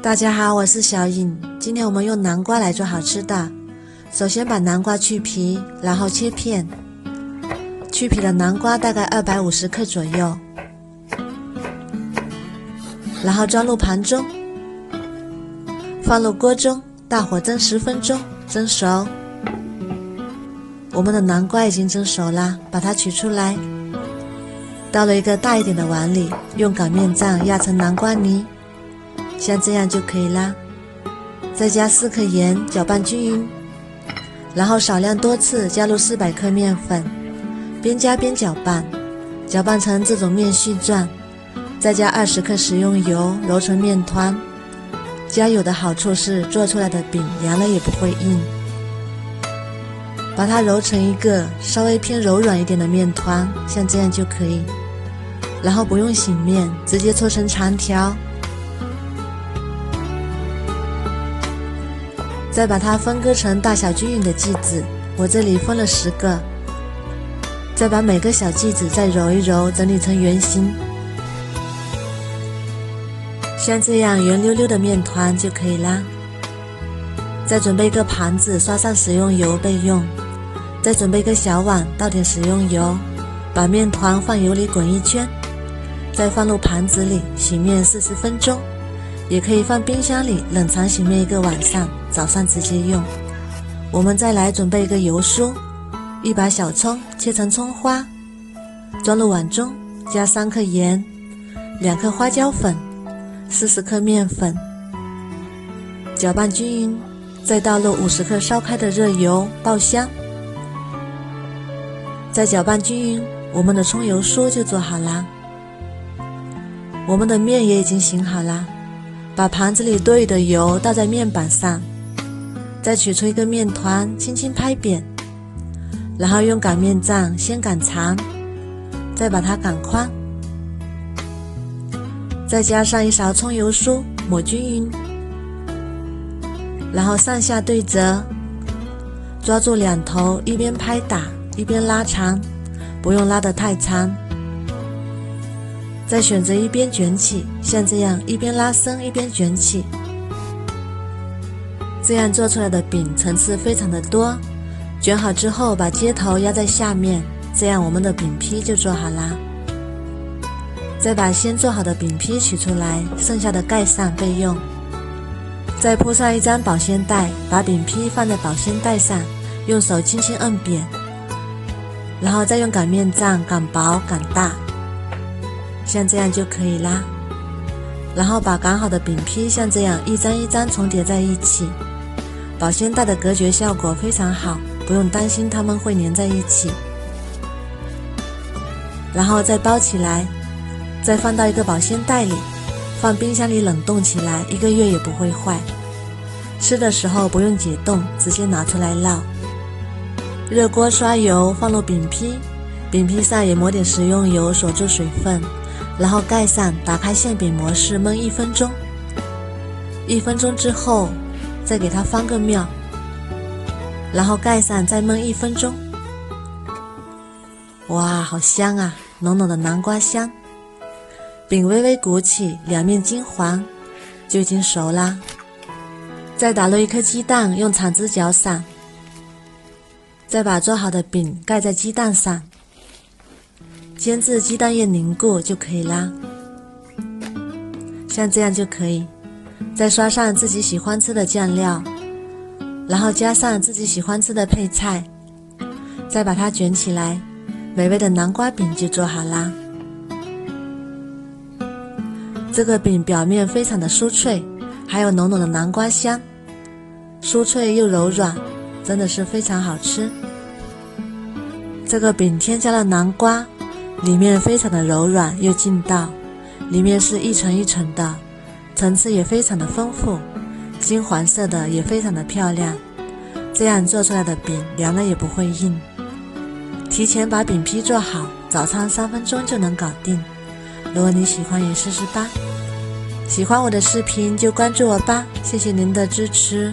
大家好，我是小颖。今天我们用南瓜来做好吃的。首先把南瓜去皮，然后切片。去皮的南瓜大概250克左右，然后装入盘中，放入锅中，大火蒸10分钟，蒸熟。我们的南瓜已经蒸熟了，把它取出来，倒了一个大一点的碗里，用擀面杖压成南瓜泥，像这样就可以啦。再加4克盐，搅拌均匀，然后少量多次加入400克面粉，边加边搅拌，搅拌成这种面絮状，再加20克食用油，揉成面团。加油的好处是做出来的饼凉了也不会硬。把它揉成一个稍微偏柔软一点的面团，像这样就可以。然后不用醒面，直接搓成长条。再把它分割成大小均匀的剂子，我这里分了10个。再把每个小剂子再揉一揉，整理成圆形，像这样圆溜溜的面团就可以啦。再准备一个盘子，刷上食用油备用。再准备一个小碗，倒点食用油，把面团放油里滚一圈，再放入盘子里洗面40分钟，也可以放冰箱里冷藏洗面1个晚上，早上直接用。我们再来准备一个油酥，一把小葱切成葱花，装入碗中，加3克盐，2克花椒粉，40克面粉，搅拌均匀，再倒入50克烧开的热油爆香，再搅拌均匀，我们的葱油酥就做好啦。我们的面也已经醒好啦，把盘子里多余的油倒在面板上，再取出一个面团，轻轻拍扁，然后用擀面杖先擀长，再把它擀宽，再加上1勺葱油酥，抹均匀，然后上下对折，抓住两头，一边拍打一边拉长，不用拉得太长。再选择一边卷起，像这样一边拉伸一边卷起，这样做出来的饼层次非常的多。卷好之后把接头压在下面，这样我们的饼坯就做好啦。再把先做好的饼坯取出来，剩下的盖上备用。再铺上一张保鲜袋，把饼坯放在保鲜袋上，用手轻轻摁扁，然后再用擀面杖擀薄擀大，像这样就可以啦。然后把擀好的饼坯像这样一张一张重叠在一起，保鲜袋的隔绝效果非常好，不用担心它们会粘在一起。然后再包起来，再放到一个保鲜袋里，放冰箱里冷冻起来，1个月也不会坏。吃的时候不用解冻，直接拿出来烙。热锅刷油，放入饼坯，饼坯上也抹点食用油锁住水分，然后盖上，打开馅饼模式焖1分钟。1分钟之后再给它翻个面，然后盖上再焖1分钟。哇，好香啊，浓浓的南瓜香。饼微微鼓起，两面金黄，就已经熟啦。再打入1颗鸡蛋，用铲子搅散，再把做好的饼盖在鸡蛋上，煎至鸡蛋液凝固就可以啦。像这样就可以。再刷上自己喜欢吃的酱料，然后加上自己喜欢吃的配菜，再把它卷起来，美味的南瓜饼就做好啦。这个饼表面非常的酥脆，还有浓浓的南瓜香，酥脆又柔软，真的是非常好吃。这个饼添加了南瓜，里面非常的柔软又劲道，里面是一层一层的，层次也非常的丰富，金黄色的也非常的漂亮。这样做出来的饼凉了也不会硬。提前把饼坯做好，早餐3分钟就能搞定。如果你喜欢也试试吧。喜欢我的视频就关注我吧，谢谢您的支持。